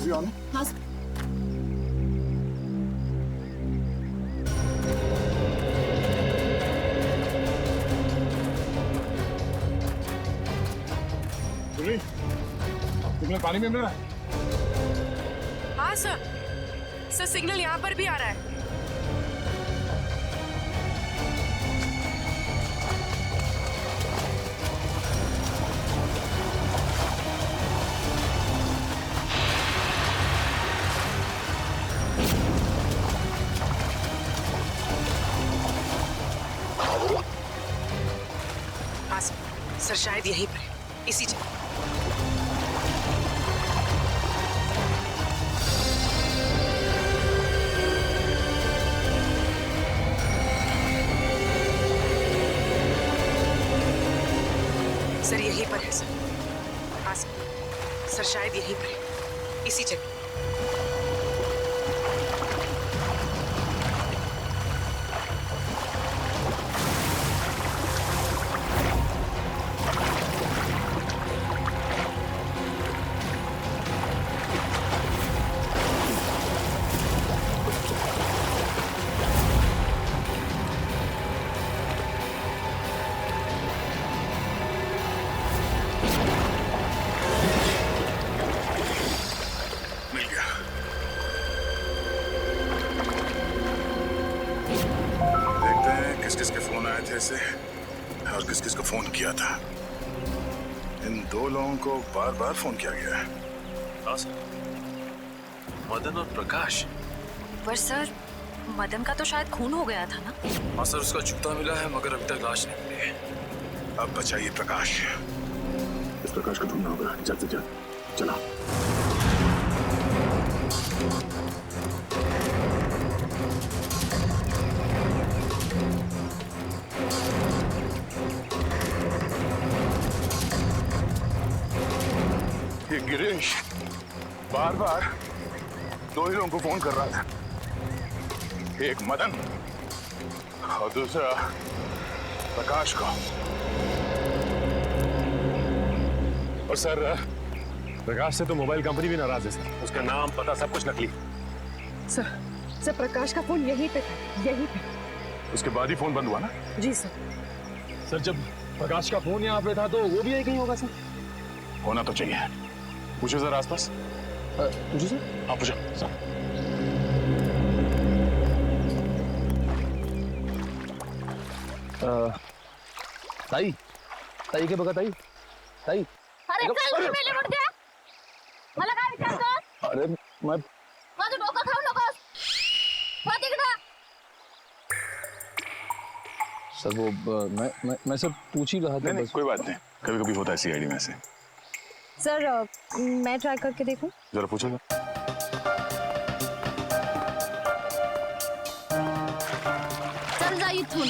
CCTV on है? हाँ sir. Signal पानी में मिल रहा है? हाँ सर, सिग्नल यहाँ पर भी आ रहा है। हाँ सर, शायद यहीं पर है, इसी जगह। सर यहीं पर है सर। हाँ सर, शायद यहीं पर है, इसी जगह। से और किस किस को फोन किया था। इन दो लोगों को बार बार फोन किया गया है। हाँ सर, मदन और प्रकाश। पर सर, मदन का तो शायद खून हो गया था ना? हाँ सर, उसका जूता मिला है मगर अभी तक लाश नहीं मिली है। अब बचाइए प्रकाश। इस प्रकाश को ढूंढना होगा जल्द से जल्द। चलो। ये गिरीश बार बार दो ही लोगों को फोन कर रहा था, एक मदन और दूसरा प्रकाश को। और सर, प्रकाश से तो मोबाइल कंपनी भी नाराज है सर। उसका नाम पता सब कुछ नकली। सर प्रकाश का फोन यहीं पे था, यहीं पे। उसके बाद ही फोन बंद हुआ ना? जी सर। सर जब प्रकाश का फोन यहाँ पे था तो वो भी यहीं कहीं होगा सर। होना तो चाहिए। पूछो सर आसपास। पूछो सर। हाँ पूछो सर। ताई, ताई के बगा ताई, ताई। अरे चल मेले उठ गया। मला काय विचारतो? अरे मैं माझं डोकं खाऊ नकोस. हो तिकडं. सर वो मैं सब पूछ ही रहा था। नहीं, कोई बात नहीं, कभी कभी होता है सीआईडी में से। सर मैं ट्राई करके देखूं? जरा पूछो ना। चल जा इथून.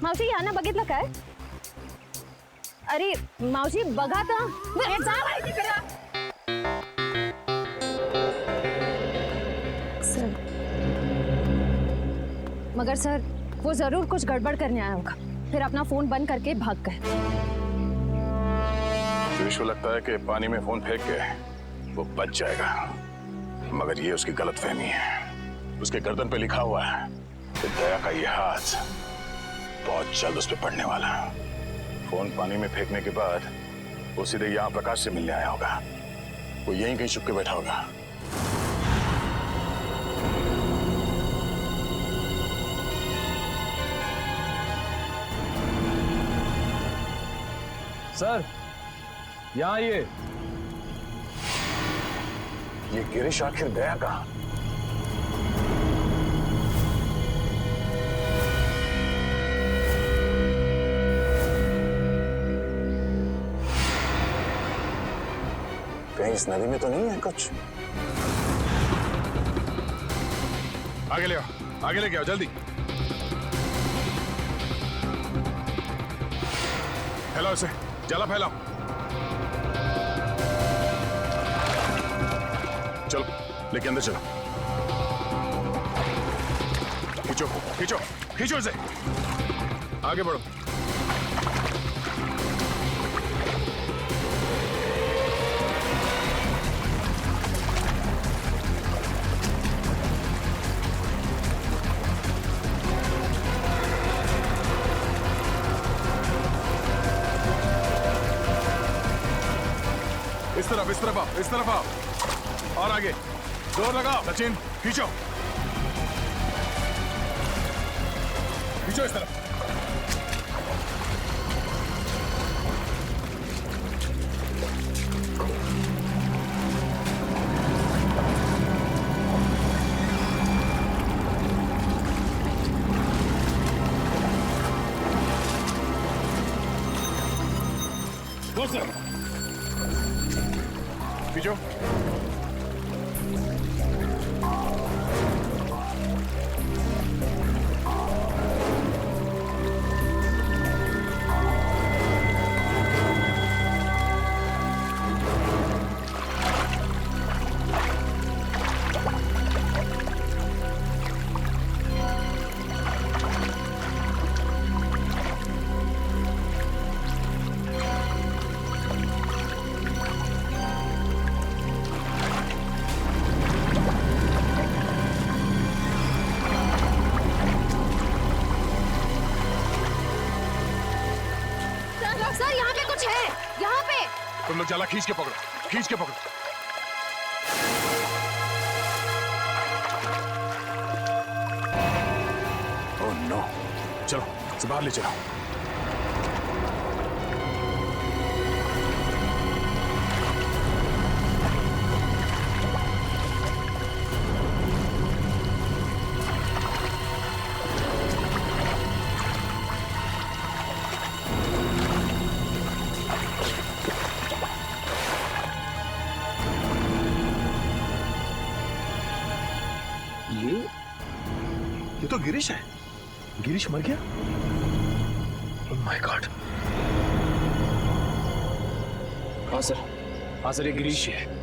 मावशी यांना बघितलं काय? अरे मावशी बघा तर. जा बाई तिकडं. सर, मगर सर वो जरूर कुछ गड़बड़ करने आया होगा, फिर अपना फोन बंद करके भाग गए। गिरीश को लगता है कि पानी में फोन फेंक के वो बच जाएगा, मगर ये उसकी गलतफहमी है। उसके गर्दन पे लिखा हुआ है कि दया का ये हाथ बहुत जल्द उस पर पड़ने वाला है। फोन पानी में फेंकने के बाद वो सीधे यहाँ प्रकाश से मिलने आया होगा। वो यहीं कहीं छुप के बैठा होगा। सर यहाँ आइए। ये गिरीश आखिर गया कहाँ? कहीं इस नदी में तो नहीं है कुछ? आगे ले आओ, आगे लेके आओ जल्दी। फैलाओ इसे, जला फैलाओ। चलो लेके अंदर चलो। खींचो खींचो खींचो इसे, आगे बढ़ो। इस तरफ आओ, इस तरफ आओ और आगे जोर लगाओ। सचिन खींचो खींचो इस तरफ। खींचो सर यहाँ पे कुछ है, यहाँ पे। तुम लोग जाला खींच के पकड़ो, खींच के पकड़ो। ओह नो, चलो इसे बाहर ले चलो। ये तो गिरीश है। गिरीश मर गया? Oh my God. हाँ सर ये गिरीश ही है।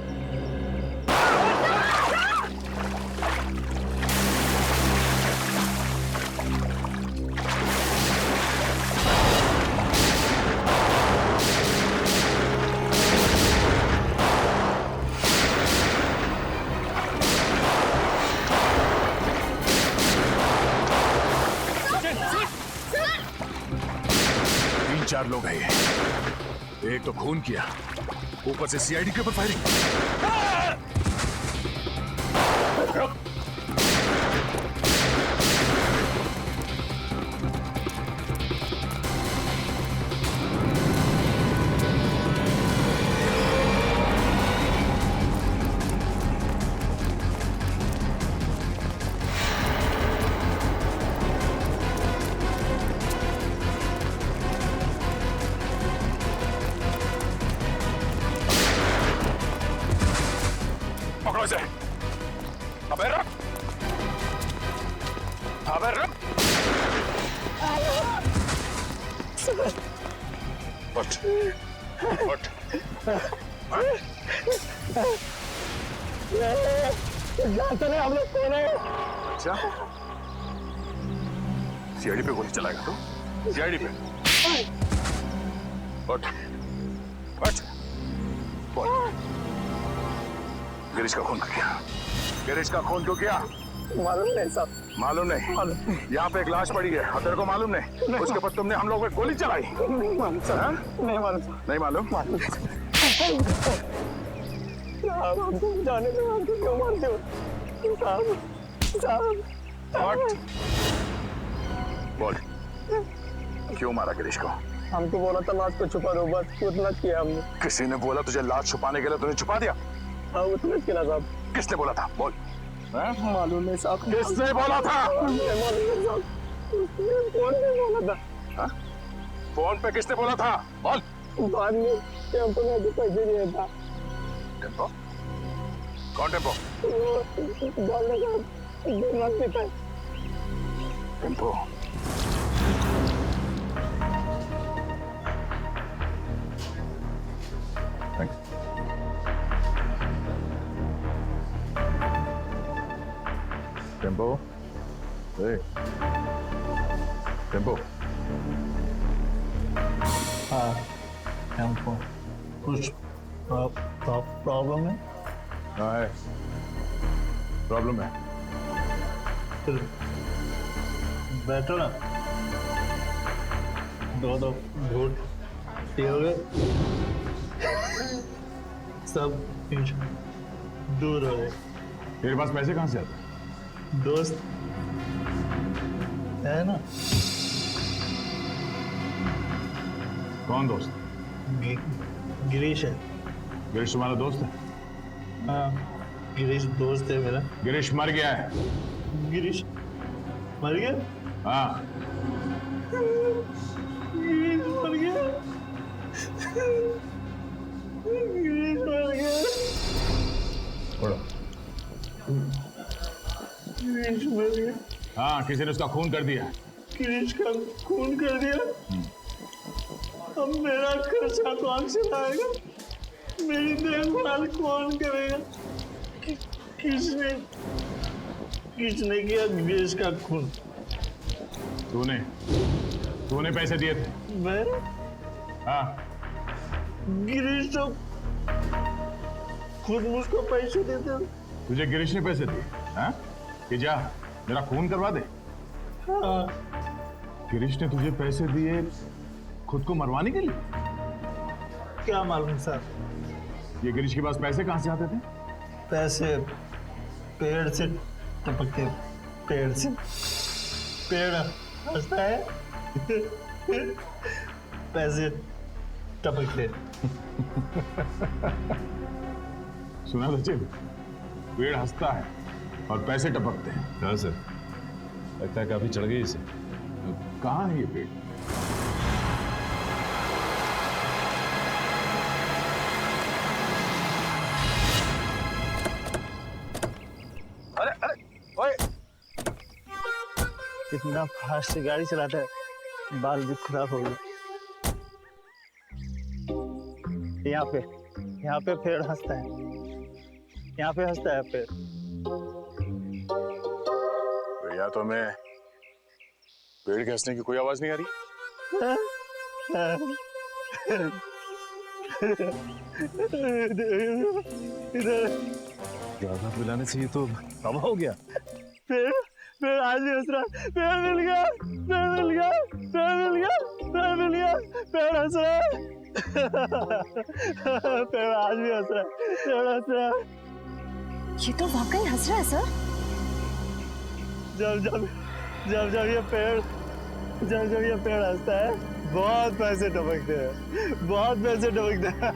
तीन चार लोग हैं ये। एक तो खून किया, ऊपर से सीआईडी के ऊपर फायरिंग। पकड़ो इसे। अबे रुक, अबे रुक। उठ, उठ। जानते नहीं हम लोग कौन है। अच्छा, सीआईडी पे गोली चलाएगा तू? सीआईडी पे? उठ, उठ। बोल, गिरीश का खून क्यों किया? गिरीश का खून क्यों किया? मालूम नहीं साहब। मालूम नहीं? यहाँ पे एक लाश पड़ी है और तेरे को मालूम नहीं? उसके ऊपर तुमने हम लोग पे गोली चलाई? नहीं मालूम साहब, नहीं मालूम साहब। नहीं मालूम? साहब हमको जाने दो, हमको क्यों मारते हो साहब? साहब What? बोल, क्यों मारा गिरीश को? हमको बोला था लाश को छुपा दो, बस उतना किया हमने। किसी ने बोला तुझे लाश छुपाने के लिए, तूने छुपा दिया? हाँ उतना किया साहब। किसने बोला था? बोल। मालूम नहीं साहब। किसने बोला था? मालूम नहीं साहब, कौन ने बोला था? हा? फोन पे किसने बोला था? बोल। बाद में टेम्पो ने भी पैसे दिया था। टेम्पो? कौन टेम्पो? वो बोलने का दिमाग में था। टेम्पो? टेम्पो टेम्पो हाँ हमको कुछ प्रॉब्लम है। हाँ है, प्रॉब्लम है। फिर बैठो ना, दो घूट पियोगे, सब दूर हो गए। तेरे पास पैसे कहाँ से आते हैं? दोस्त है ना, कौन दोस्त? गिरीश है। गिरीश तुम्हारा दोस्त है? हाँ गिरीश दोस्त है मेरा। गिरीश मर गया है। गिरीश मर गया? हाँ, गिरीश मर गया, गिरीश मर गया, छोड़ो। गिरीश मर गया, हाँ, किसी ने उसका खून कर दिया। गिरीश का खून कर दिया। अब मेरा खर्चा कौन चलाएगा, मेरी देखभाल कौन करेगा? किसने किया गिरीश का खून? तूने पैसे दिए थे। मैं? हाँ, गिरीश तो खुद मुझको पैसे देते। तुझे गिरीश ने पैसे दिए? हाँ, कि जा मेरा खून करवा दे। हाँ गिरीश ने तुझे पैसे दिए खुद को मरवाने के लिए? क्या मालूम सर। ये गिरीश के पास पैसे कहाँ से आते थे? पैसे पेड़ से टपकते, पेड़ से। पेड़ हंसता है, पैसे टपकते। सुना सचिन, पेड़ हंसता है और पैसे टपकते हैं। हाँ सर, लगता है काफी चढ़ गई इसे। कहाँ है ये पेड़? इतना फास्ट गाड़ी चलाता है, बाल भी खराब हो गए। यहाँ पे पेड़ हंसता है, यहाँ पे हंसता है पेड़। तो या तो हमें पेड़ के हंसने की कोई आवाज नहीं आ रही। इधर ज्यादा पिलाने से ये तो हवा हो गया। पेड़ आज भी हंस रहा। पेड़ मिल गया, पेड़ मिल गया, पेड़ मिल गया, पेड़ मिल गया, पेड़ हंस रहा है। पेड़ आज भी हंस रहा है, पेड़ हंस रहा है। ये तो वाकई हंस रहा है सर। जब ये पेड़ हंसता है, बहुत पैसे टपकते हैं, बहुत पैसे टपकते हैं।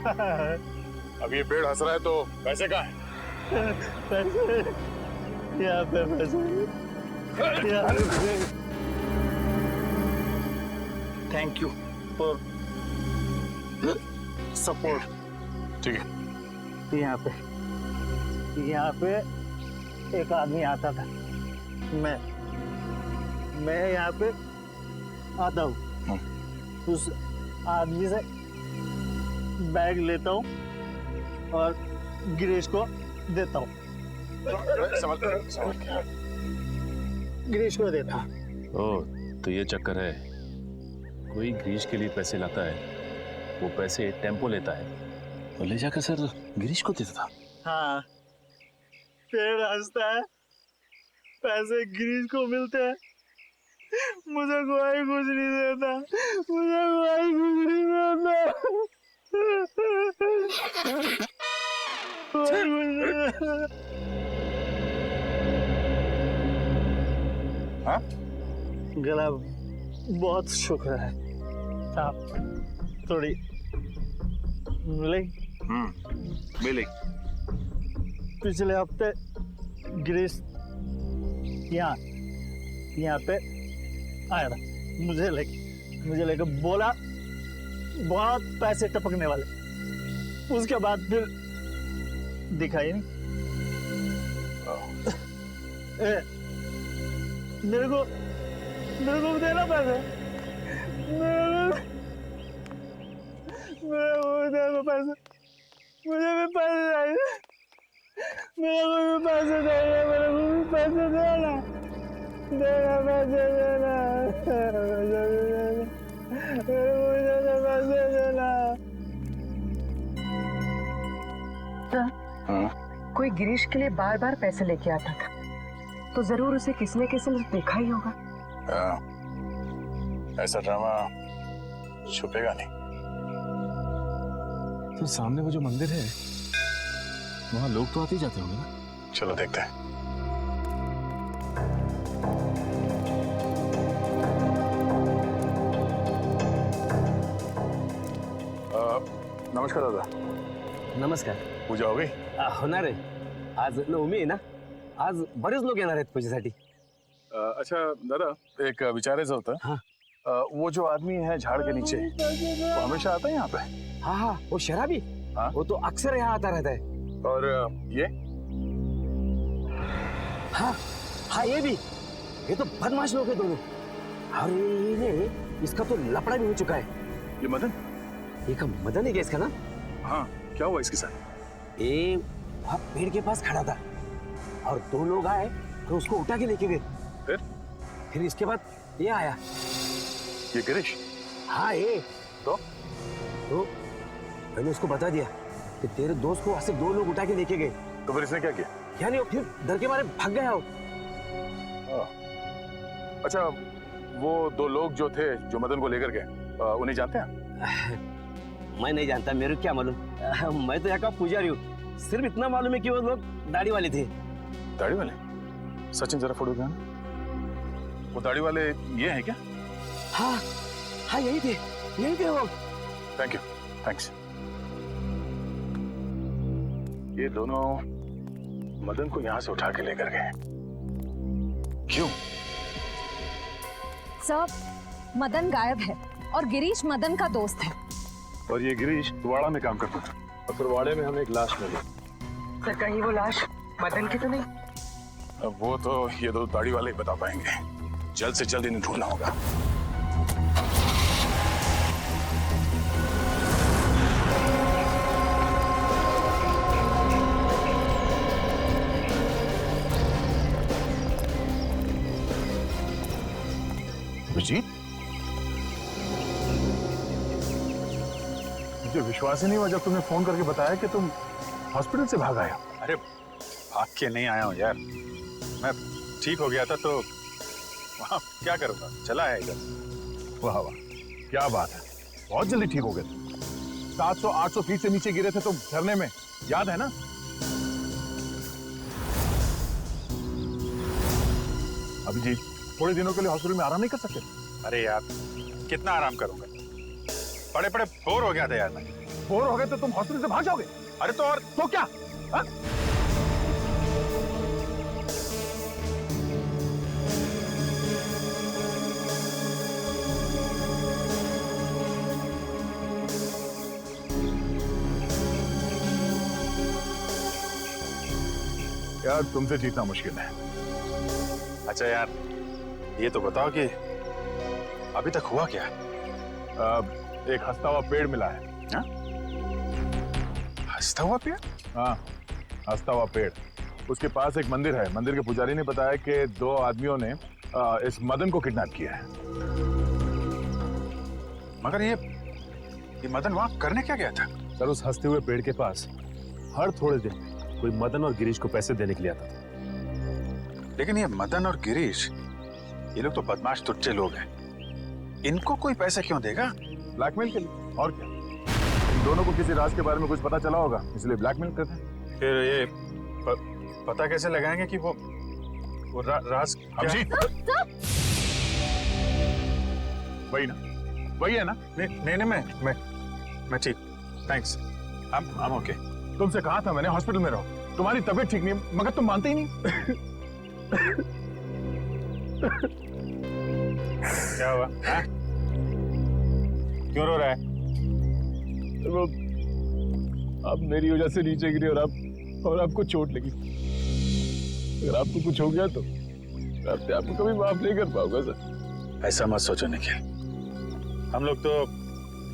अब ये पेड़ हंस रहा है तो पैसे कहाँ हैं? पैसे यहाँ पे, पैसे थैंक यू फॉर सपोर्ट। ठीक है, यहाँ पे एक आदमी आता था, मैं यहाँ पे आता हूँ, उस आदमी से बैग लेता हूँ और गिरीश को देता हूँ। गिरीश को देता हूँ। ओह, तो ये चक्कर है। कोई गिरीश के लिए पैसे लाता है, वो पैसे टेम्पो लेता है और ले जाकर सर गिरीश को देता था। हाँ, पेड़ हंसता है, पैसे गिरीश को मिलते हैं, मुझे कोई कुछ नहीं देता, मुझे कोई कुछ नहीं देता, कोई कुछ नहीं देता। हाँ? गला बहुत शुक्र है आप थोड़ी मिले। मिले। पिछले हफ्ते गिरीश यहाँ पे आया था, मुझे लेके बोला बहुत पैसे टपकने वाले। उसके बाद फिर दिखाई नहीं। मेरे को भी देना पैसे, मेरे को भी देना पैसे, मुझे भी पैसे चाहिए, मेरे को भी पैसे चाहिए, मेरे को भी पैसे देना। देना पैसे देना, मुझे तो पैसे देना। कोई गिरीश के लिए बार बार पैसे लेके आता था, तो जरूर उसे किसी न किसी ने देखा ही होगा। ऐसा ड्रामा छुपेगा नहीं। तो सामने वो जो मंदिर है वहां लोग तो आते ही जाते होंगे ना। चलो देखते हैं। नमस्कार दादा। नमस्कार. पूजा हो गई? होणार आहे. आज नवमी आहे ना, आज बरेच लोक येणार आहेत पूजेसाठी. अच्छा दादा, एक विचारायचं होतं. हाँ. वो जो आदमी है झाड़ के नीचे, वो हमेशा आता है यहाँ पे? हाँ हाँ, वो शराबी. हाँ? वो तो अक्सर यहाँ आता रहता है. और ये हाँ हाँ, ये भी. ये तो बदमाश लोग हैं दोनों. अरे इसका तो लफड़ा भी हो चुका है. ये मदन? ये का मदन है क्या इसका नाम? हाँ, क्या हुआ इसके साथ? ये वहाँ पेड़ के पास खड़ा था और दो लोग आए तो उसको उठा के लेके गए. फिर इसके बाद ये आया. ये गिरीश? हाँ ये. तो मैंने उसको बता दिया कि तेरे दोस्त को ऐसे दो लोग उठा के लेके गए. तो फिर इसने क्या किया? यानी वो फिर डर के मारे भाग गया हो. अच्छा, वो दो लोग जो थे जो मदन को लेकर गए, उन्हें जानते हैं? मैं नहीं जानता, मेरे को क्या मालूम. मैं तो यहाँ का पुजारी हूँ. सिर्फ इतना मालूम है कि वो लोग दाढ़ी वाले थे. दाढ़ी वाले? सचिन जरा फोटो दिखाना. वो दाढ़ी वाले ये हैं क्या? हाँ हाँ, यही थे वो. Thank you, thanks. ये दोनों मदन को यहाँ से उठा के लेकर गए. क्यों? सर, मदन गायब है और गिरीश मदन का दोस्त है. और ये गिरीश वाड़ा में काम करता था. और फिर वाड़े में हमें एक लाश मिली. सर कहीं वो लाश मदन की तो नहीं? अब वो तो ये दो दाढ़ी वाले ही बता पाएंगे. जल्द से जल्द इन्हें ढूंढना होगा. अभिजीत, मुझे विश्वास ही नहीं हुआ जब तुमने फोन करके बताया कि तुम हॉस्पिटल से भाग आए हो. अरे भाग के नहीं आया हूँ यार, मैं ठीक हो गया था तो वहाँ क्या करूँगा, चला है इधर. वाह वाह, क्या बात है, बहुत जल्दी ठीक हो गए. 700-800 फीट से नीचे गिरे थे तुम झरने में, याद है ना? अभिजीत, थोड़े दिनों के लिए हॉस्पिटल में आराम नहीं कर सकते? अरे यार कितना आराम करूँगा, पड़े पड़े बोर हो गया था यार. मैं बोर हो गए तो तुम हॉस्पिटल से भाग जाओगे? अरे तो और तो क्या? हा? यार तुमसे जीतना मुश्किल है. अच्छा यार ये तो बताओ कि अभी तक हुआ क्या? एक हंसता हुआ पेड़ मिला है. हाँ? हंसता हुआ पेड़? हाँ, हंसता हुआ पेड़. उसके पास एक मंदिर है. मंदिर के पुजारी ने बताया कि दो आदमियों ने इस मदन को किडनैप किया है. मगर ये मदन वहाँ करने क्या गया था? सर, उस हंसते हुए पेड़ के पास हर थोड़े दिन में कोई मदन और गिरीश को पैसे देने के लिए आता था. लेकिन ये मदन और गिरीश, ये लोग तो बदमाश तुच्चे लोग हैं. इनको कोई पैसे क्यों देगा? ब्लैकमेल के लिए, और क्या. इन दोनों को किसी राज के बारे में कुछ पता चला होगा, इसलिए ब्लैकमेल करते हैं. फिर ये पता कैसे लगाएंगे कि वो राज क्या है? वही ना, वही है ना? नहीं मैं ठीक. Thanks, I'm okay. तुमसे कहा था मैंने हॉस्पिटल में रहो. तुम्हारी तबीयत ठीक नहीं है, मगर तुम मानते ही नहीं. क्या हुआ? हाँ? क्यों रो रहा है? वो आप मेरी वजह से नीचे गिरे और आपको चोट लगी. अगर आपको कुछ हो गया तो मैं अपने आप को कभी माफ नहीं कर पाऊंगा सर. ऐसा मत सोचो निखिल, हम लोग तो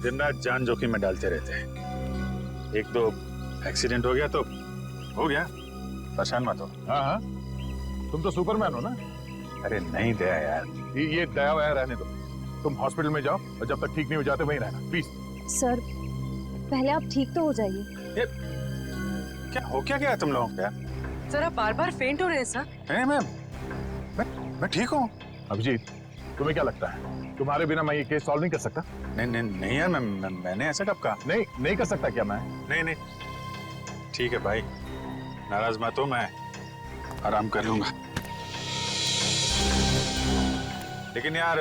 दिन रात जान जोखिम में डालते रहते हैं. एक दो एक्सीडेंट हो गया तो हो गया, परेशान मत हो. हाँ हाँ, तुम तो सुपरमैन हो ना. अरे नहीं दया यार, ये दया वया रहने दो, तुम हॉस्पिटल में जाओ और जब तक ठीक नहीं हो जाते वहीं रहना प्लीज। सर पहले आप ठीक तो हो जाइए। क्या हो क्या गया तुम लोगों को यार? सर आप बार बार फेंट हो रहे हैं सर। नहीं मैं ठीक हूँ। अभिजीत, तुम्हें क्या लगता है तुम्हारे बिना मैं ये केस सॉल्व नहीं कर सकता? नहीं यार, मैंने ऐसा कब कहा? नहीं कर सकता क्या मैं? नहीं ठीक है भाई, नाराज मत हो, मैं आराम कर लूंगा। लेकिन यार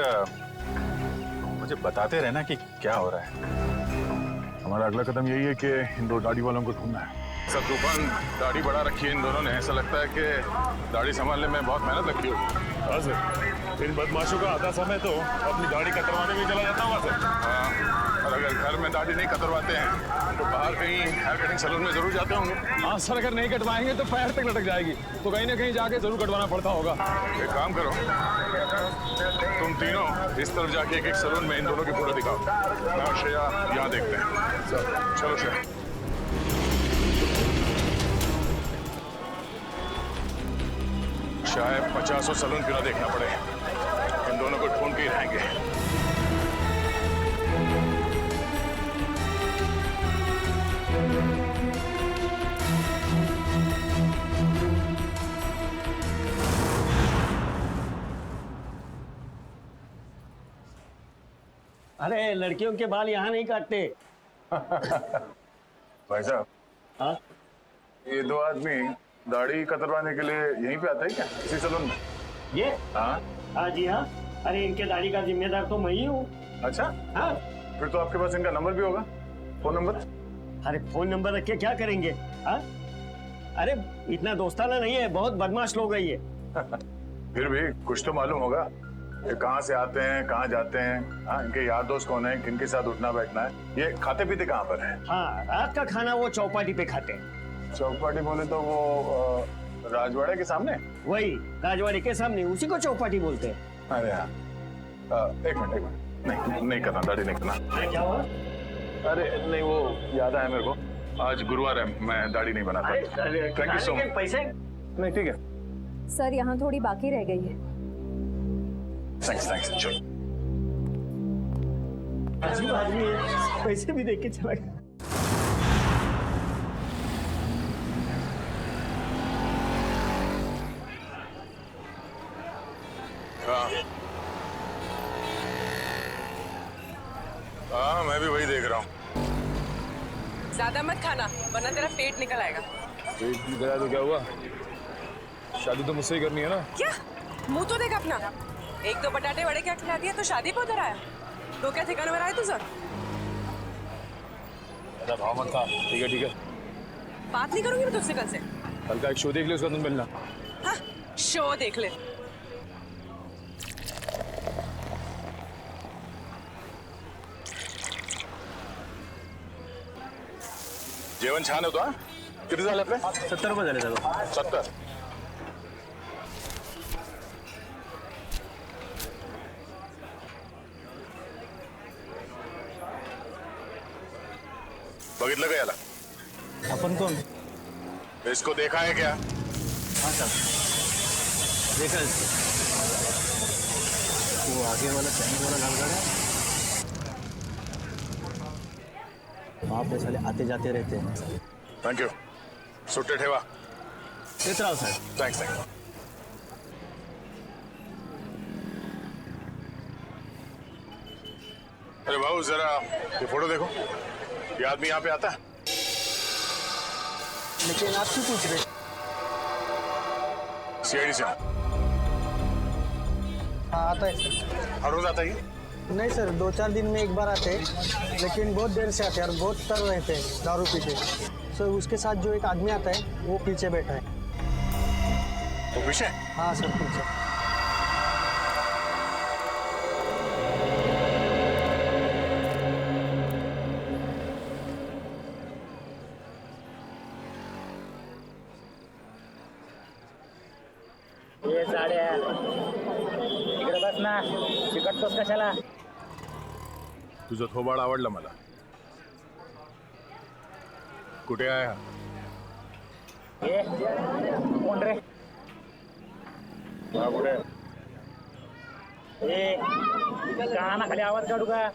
मुझे बताते रहना कि क्या हो रहा है। हमारा अगला कदम यही है कि इन दो दाढ़ी वालों को ढूंढना है। सर तूफान, दाढ़ी बढ़ा रखी है इन दोनों ने, ऐसा लगता है कि दाढ़ी संभालने में बहुत मेहनत लगती होगी। हाँ सर, इन बदमाशों का आधा समय तो अपनी दाढ़ी कतरवाने में चला जाता होगा सर। हाँ, और अगर घर में दाढ़ी नहीं कतरवाते हैं तो बाहर कहीं हेयर कटिंग सैलून में जरूर जाते होंगे। हाँ सर, अगर नहीं कटवाएंगे तो पैर तक लटक जाएगी, तो कहीं ना कहीं जाके जरूर कटवाना पड़ता होगा। एक काम करो, तुम तीनों इस तरफ जाके एक सैलून में इन दोनों की फोटो दिखाओ, मैं और श्रेया यहाँ देखते हैं। चलो श्रेया। शायद 50 सैलून क्यों ना देखना पड़े, इन दोनों को ढूंढ के ही रहेंगे। अरे लड़कियों के बाल यहाँ नहीं काटते। भाई साहब, हाँ ये दो आदमी दाढ़ी कतरवाने के लिए यहीं पे आता है क्या, इसी सैलून में? ये हाँ हाँ जी हाँ। अरे इनके दाढ़ी का जिम्मेदार तो मैं ही हूँ। अच्छा, हाँ। फिर तो आपके पास इनका नंबर भी होगा, फोन नंबर? अरे फोन नंबर रख के क्या करेंगे? हाँ, अरे इतना दोस्ताना नहीं है, बहुत बदमाश लोग है ये। फिर भी कुछ तो मालूम होगा, ये कहाँ से आते हैं, कहाँ जाते हैं, हाँ, इनके यार दोस्त कौन है, किनके साथ उठना बैठना है, ये खाते पीते कहाँ पर है? हाँ, रात का खाना वो चौपाटी पे खाते हैं। चौपाटी बोले तो वो राजवाड़े के सामने? वही राजवाड़ी के सामने, उसी को चौपाटी बोलते हैं। अरे हाँ, एक मिनट, नहीं करना, दाढ़ी नहीं करना। अरे क्या हुआ? अरे नहीं, वो याद आया मेरे को, आज गुरुवार है, मैं दाढ़ी नहीं बनाता। Thank you so much. पैसे नहीं ठीक है सर यहाँ थोड़ी बाकी रह गई है। थैंक्स। चलो, अजीब आदमी है, पैसे भी देके चला गया। हाँ, मैं भी वही देख रहा हूँ। ज्यादा मत खाना वरना तेरा पेट निकल आएगा। पेट निकल आया तो क्या हुआ, शादी तो मुझसे ही करनी है ना। क्या मुंह तो देख अपना, एक दो बटाटे वड़े क्या खिला दिया तो शादी पे उधर आया, तो क्या ठिकाने में आया तुझे? ऐसा भाव मत था। ठीक है, बात नहीं करूंगी मैं तुझसे कल से। कल का एक शो देख ले, उसका तुम मिलना। हाँ, शो देख ले। जेवण छान होतो. किती झाले आपले? 70 रुपये झाले दादा. 70. बघितलं का याला? अपन कौन? इसको देखा है क्या? हाँ सर, देखा इसको. वो आगे वाला चाइनीज वाला गाल है, वहाँ पे साले आते जाते रहते हैं. Thank you. सुट्टे ठेवा. देख रहा हूँ सर. थैंक्स. अरे भाऊ जरा ये फोटो देखो. ये आदमी यहाँ पे आता है? लेकिन आप क्यों पूछ रहे? सीआईडी से हूँ. हाँ आता है सर. हर रोज आता है ये? नहीं सर, 2-4 दिन में एक बार आते हैं, लेकिन बहुत देर से आते हैं और बहुत तर रहते हैं दारू पी के. सर उसके साथ जो एक आदमी आता है वो पीछे बैठा है. वो पीछे? हाँ सर पीछे. ये साड्या इकडे बस ना, चिकटतोस कशाला? तुझं थोबाड आवडलं मला. कुठे आहे हा? ये कोण रे? हा कुठे? कानाखाली आवाज काढू का?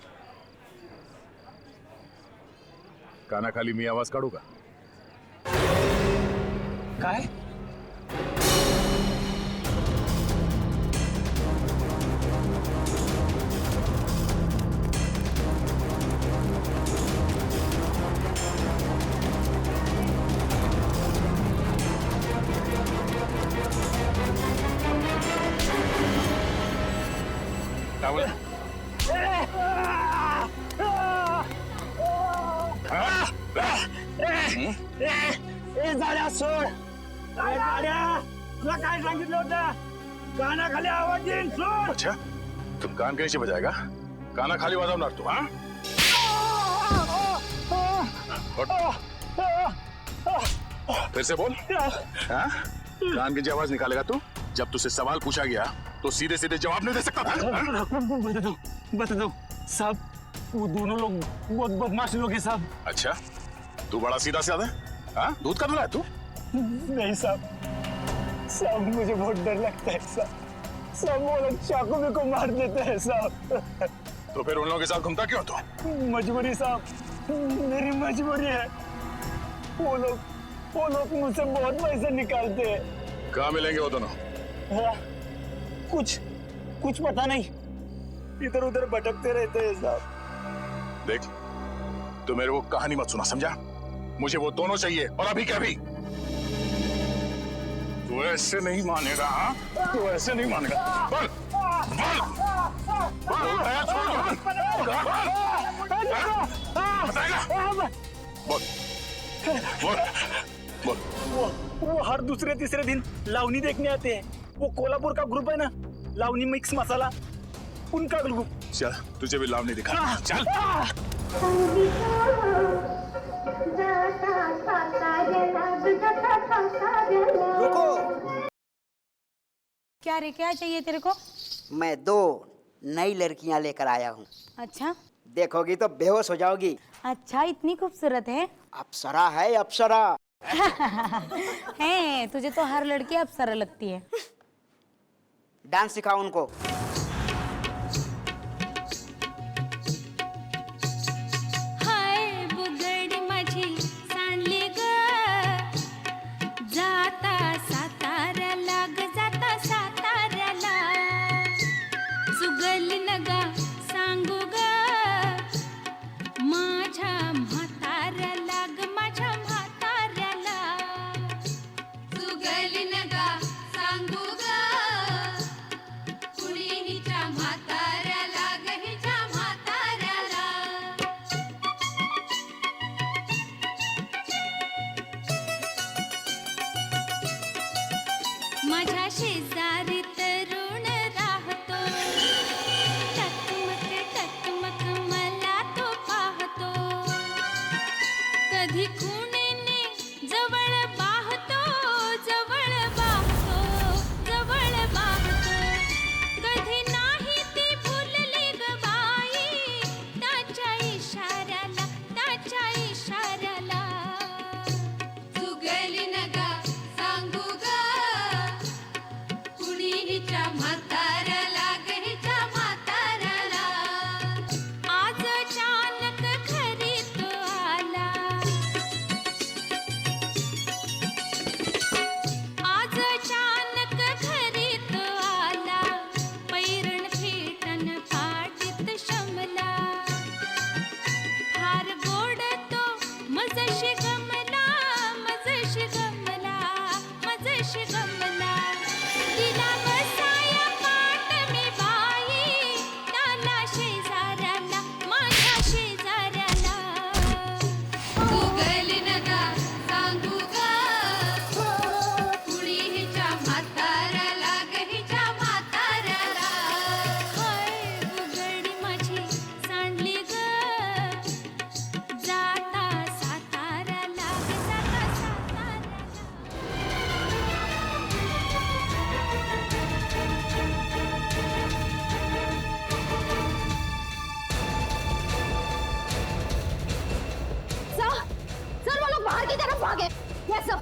कानाखाली मी आवाज काढू का? काय? काय बोला? ए जाड्या सोड. ए जाड्या, तुला काय सांगितलं होतं? कानाखाली आवाज येईल, सोड. अच्छा, तू कान के नीचे बजाएगा? काना खाली बजावणार तू? हाँ? फिर से बोल. हाँ? कान की आवाज निकालेगा तू? जब तुझसे सवाल पूछा गया तो सीधे सीधे जवाब नहीं दे सकता था? बता दो साहब, वो दोनों लोग बहुत बदमाश लोग हैं साहब. अच्छा, तू बड़ा सीधा साधा है? हाँ? दूध का दूल्हा है तू? नहीं साहब, साहब मुझे बहुत डर लगता है साहब. सब वो लोग चाकू में को मार देते हैं साहब. तो फिर उन लोगों के साथ घूमता क्यों तू? मजबूरी साहब, मेरी मजबूरी है. वो लोग मुझसे बहुत पैसे निकालते हैं. कहाँ मिलेंगे वो दोनों? हाँ, कुछ पता नहीं, इधर उधर भटकते रहते हैं साहब. देख, तू मेरे को कहानी मत सुना, समझा? मुझे वो दोनों चाहिए, और अभी क्या भी. तू ऐसे नहीं मानेगा. हाँ, तू ऐसे नहीं मानेगा. बोल बोल बोल, बताएगा? बोल बोल बोल. वो हर दूसरे तीसरे दिन लावनी देखने आते हैं. वो कोल्हापुर का ग्रुप है ना, लावनी मिक्स मसाला, उनका ग्रुप. चल, तुझे भी लावनी दिखा. चल. रुको. क्या रे, क्या चाहिए तेरे को? मैं 2 नई लड़कियां लेकर आया हूँ. अच्छा देखोगी तो बेहोश हो जाओगी. अच्छा, इतनी खूबसूरत है? अप्सरा है, अप्सरा. है, तुझे तो हर लड़की अप्सरा लगती है. डांस सिखाओ उनको. हाय बुगडी माझी सांडली ग, जाता साताऱ्याला ग, जाता साताऱ्याला. सुगली नगा सांगू ग, माझ्या म्हाताऱ्याला ग, माझ्या म्हाताऱ्याला. सुगली नगा सांगू ग, कुणी हिच्या म्हाताऱ्याला ग, हिच्या म्हाताऱ्याला. माझ्या शेजारी तरुण राहतो, टकमक मला तो पाहतो. कधी खुणेने जवळ बाहतो, जवळ बाहतो, जवळ बाहतो. कधी नाही ती भुलली ग बाई, त्याच्या इशाऱ्याला, त्याच्या इशाऱ्याला. सुगली नगा सांगू ग, कुणी हिच्या म्हाताऱ्याला ग, हिच्या म्हाताऱ्याला. आज अचानक घरी तो आला, आज अचानक घरी तो आला. पैरण फेटन पाटीत शमला, फार गोड तो मजशी गमला, मजशी गमला, मजशी गमला. तिला बसाया पाट मी बाई, त्याला शेजाऱ्याला, माझ्या शेजाऱ्याला. सुगली नगा सांगू ग, कुणी हिच्या म्हाताऱ्याला ग, हिच्या म्हाताऱ्याला. हाय बुगडी माझी सांडली ग, जाता साताऱ्याला ग, जाता साताऱ्याला. सर वो लोग बाहर की तरफ भागे. Yes sir.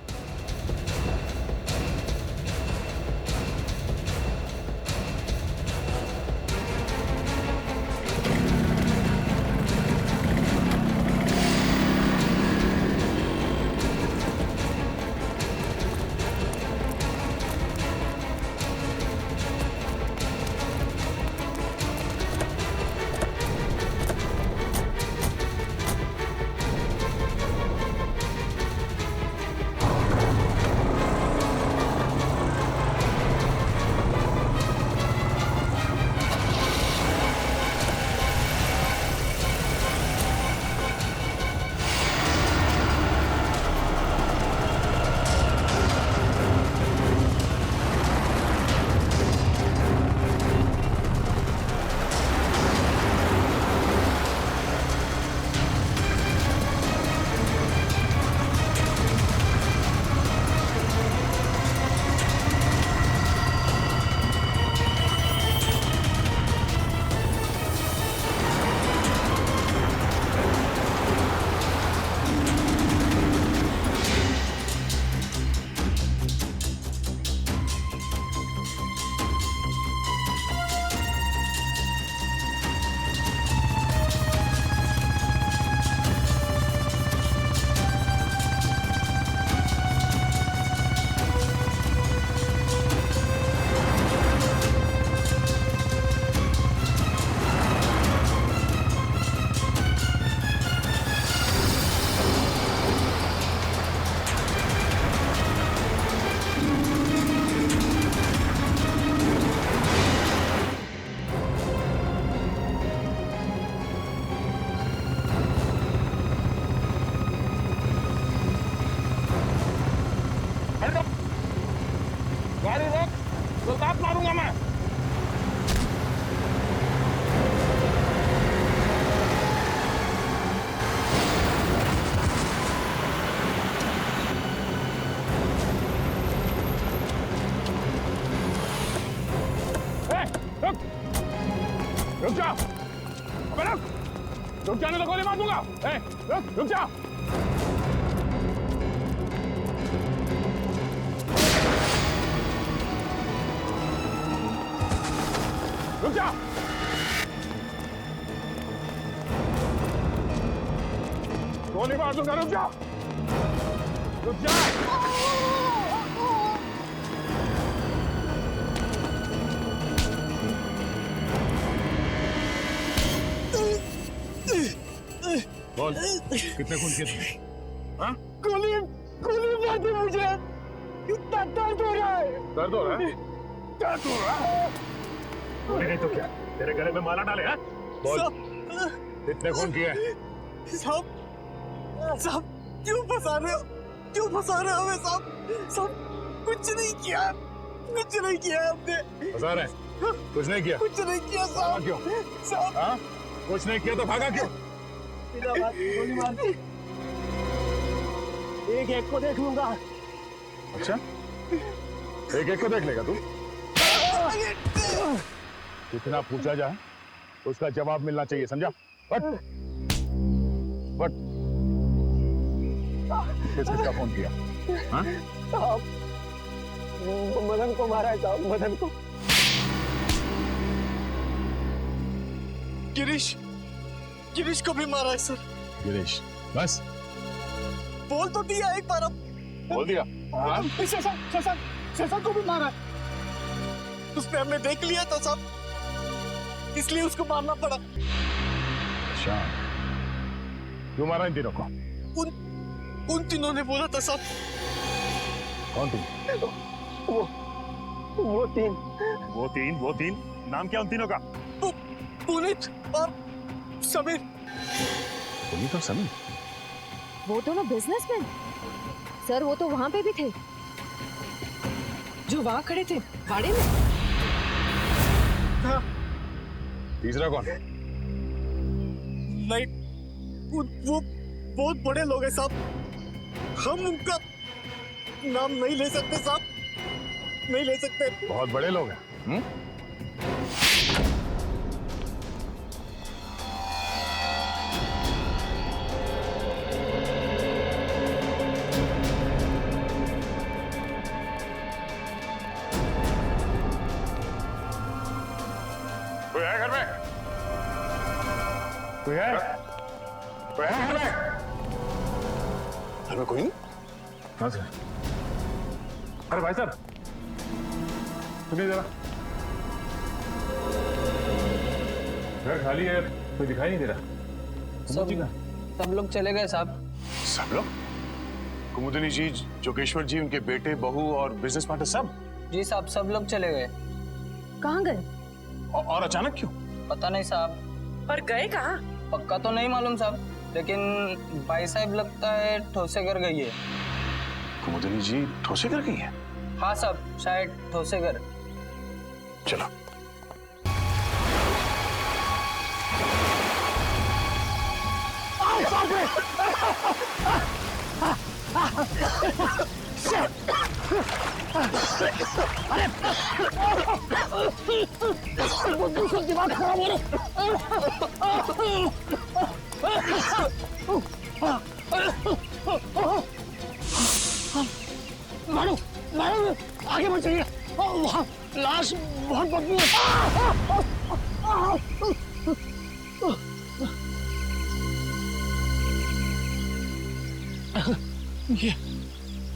रुक जाने तो गोली मार दूंगा। रुक जा। रुक जा। गोली मार दूंगा। रुक जा। रुक जा। बोल, कितने खून किए तुमने? हाँ? गोली मार दी मुझे। इतना दर्द हो रहा है। दर्द हो रहा है? दर्द हो रहा है? गोली नहीं तो क्या? तेरे गले में माला डाले हैं? बोल, कितने खून किए? साहब क्यों फंसा रहे हो? क्यों फंसा रहे हो हमें साहब? कुछ नहीं किया हमने। फंसा रहे हैं? कुछ नहीं किया? कुछ नहीं किया साहब। क्यों? साहब हाँ? कुछ नहीं किया तो भागा क्यों? गोली मार दी। एक को देख लूंगा। अच्छा, एक को देख लेगा तू? कितना पूछा जाए उसका जवाब मिलना चाहिए, समझा? बट किसका फोन किया? हाँ? साहब मदन को मारा है साहब, मदन को। गिरीश को भी मारा है सर। गिरीश, बस बोल तो दिया एक बार। अब बोल दिया। हाँ? शशांक को भी मारा है। उस पे हमने देख लिया था साहब, इसलिए उसको मारना पड़ा। अच्छा, क्यों मारा इन तीनों को? उन तीनों ने बोला था साहब। कौन तीन? वो तीन नाम क्या उन तीनों का? पुनीत और समीर। पुनीत और समीर? वो दोनों बिजनेसमैन सर, वो तो वहां पे भी थे जो वहां खड़े थे गाड़ी में। हाँ। तीसरा कौन? नहीं, वो बहुत बड़े लोग हैं साहब, हम उनका नाम नहीं ले सकते साहब, नहीं ले सकते। बहुत बड़े लोग हैं। कोई है घर में? कोई है घर में? घर में कोई नहीं? कहाँ से? अरे भाई साहब, सुनिए जरा, घर खाली है, कोई दिखाई नहीं दे रहा। सब लोग चले गए साहब। सब लोग? कुमुदिनी जी, जोगेश्वर जी, उनके बेटे, बहू और बिजनेस पार्टनर सब? जी साहब, सब लोग चले गए। कहाँ गए? और अचानक क्यों? पता नहीं साहब। पर गए कहाँ? पक्का तो नहीं मालूम साहब, लेकिन भाई साहब लगता है ठोसेगर गई है। कुमुदिनी जी ठोसेगर गई है? हाँ साहब, शायद ठोसेगर। चलो। दिमाग खराब हो रहा। मारो आगे बढ़ जाइए, वहाँ लाश बहुत बदबू है।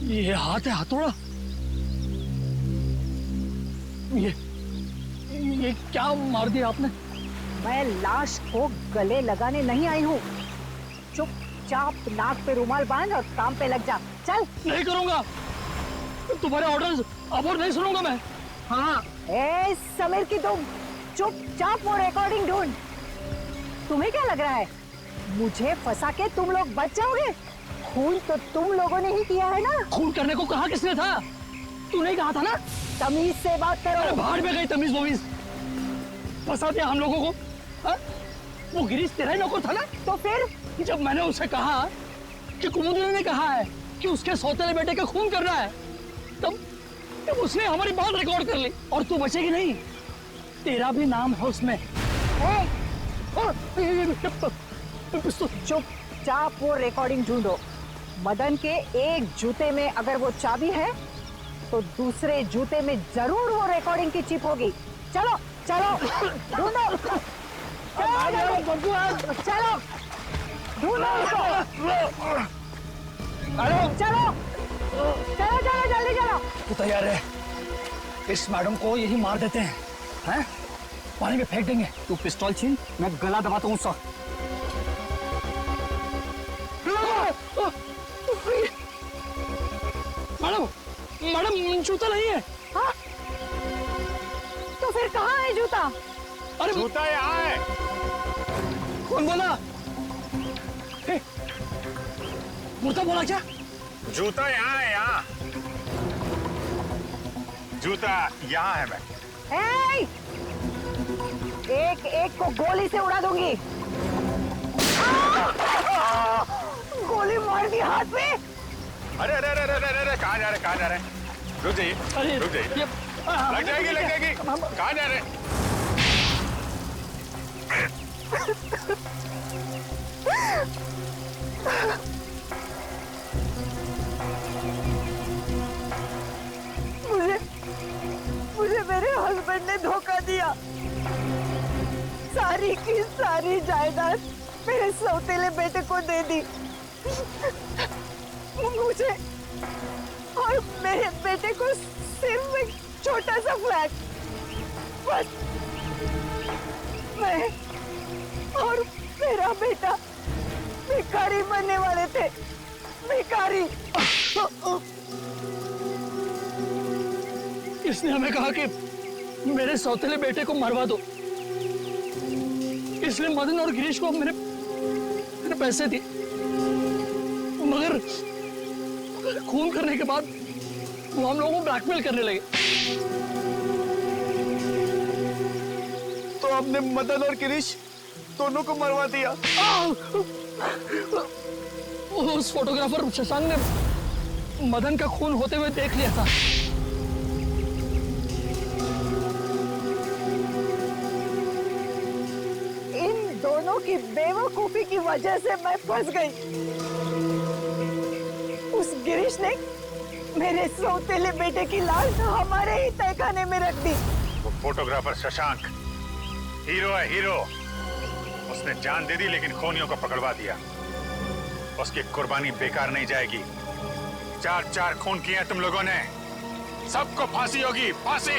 ये हाथ है हथौड़ा। ये क्या मार दिया आपने? मैं लाश को गले लगाने नहीं आई हूँ। चुपचाप नाक पे रुमाल बांध और काम पे लग जा। चल। नहीं करूंगा, तुम्हारे ऑर्डर्स अब और नहीं सुनूंगा मैं। हाँ। ए समीर की तुम चुपचाप वो रिकॉर्डिंग ढूंढ। तुम्हें क्या लग रहा है मुझे फंसा के तुम लोग बच जाओगे? खून तो तुम लोगों ने ही किया है ना। खून करने को कहा किसने था? तूने कहा था ना। तमीज से बात करो। अरे बाहर में गई तमीज वमीज, फंसा दिया हम लोगों को। हा? वो गिरीश तेरा ही नौकर था ना। तो फिर जब मैंने उसे कहा कि कुमुदिनी ने कहा है कि उसके सौतेले बेटे का खून करना है, तब उसने हमारी बात रिकॉर्ड कर ली। और तू बचेगी नहीं, तेरा भी नाम है उसमें। चुपचाप वो रिकॉर्डिंग ढूंढो। मदन के एक जूते में अगर वो चाबी है तो दूसरे जूते में जरूर वो रिकॉर्डिंग की चिप होगी। चलो चलो ढूंढो, चलो ढूंढो उसको। चलो चलो चलो जल्दी चलो। तू तैयार है? इस मैडम को यही मार देते हैं, हैं? पानी में फेंक देंगे। तू पिस्तौल छीन, मैं गला दबाता हूँ उसका। मैडम मैडम जूता नहीं है। हाँ? तो फिर कहाँ है जूता? अरे जूता यहाँ है। कौन बोला? मुर्दा बोला क्या? जूता यहाँ है, यहाँ जूता यहाँ है। मैं एक एक को गोली से उड़ा दूंगी। गोली मार दी हाथ में। अरे अरे अरे अरे अरे कहाँ जा रहे, कहाँ जा रहे? रुक जाइए, रुक जाइए। लग जाएगी, लग जाएगी। कहाँ जा रहे? मुझे मेरे हस्बैंड ने धोखा दिया। सारी की सारी जायदाद मेरे सौतेले बेटे को दे दी। मुझे और मेरे बेटे को सिर्फ एक छोटा सा फ्लैट। बस मैं और मेरा बेटा भिखारी बनने वाले थे। भिखारी। इसने हमें कहा कि मेरे सौतेले बेटे को मरवा दो, इसलिए मदन और गिरीश को मैंने पैसे दिए, मगर खून करने के बाद वो हम लोगों को ब्लैकमेल करने लगे। तो आपने मदन और गिरीश दोनों को मरवा दिया। उस फोटोग्राफर शशांक ने मदन का खून होते हुए देख लिया था। इन दोनों की बेवकूफी की वजह से मैं फंस गई। उस गिरीश ने मेरे सौतेले बेटे की लाश हमारे ही तहखाने में रख दी। वो फोटोग्राफर शशांक हीरो है, हीरो। उसने जान दे दी लेकिन खूनियों को पकड़वा दिया। उसकी कुर्बानी बेकार नहीं जाएगी। 4-4 खून किए हैं तुम लोगों ने, सबको फांसी होगी, फांसी।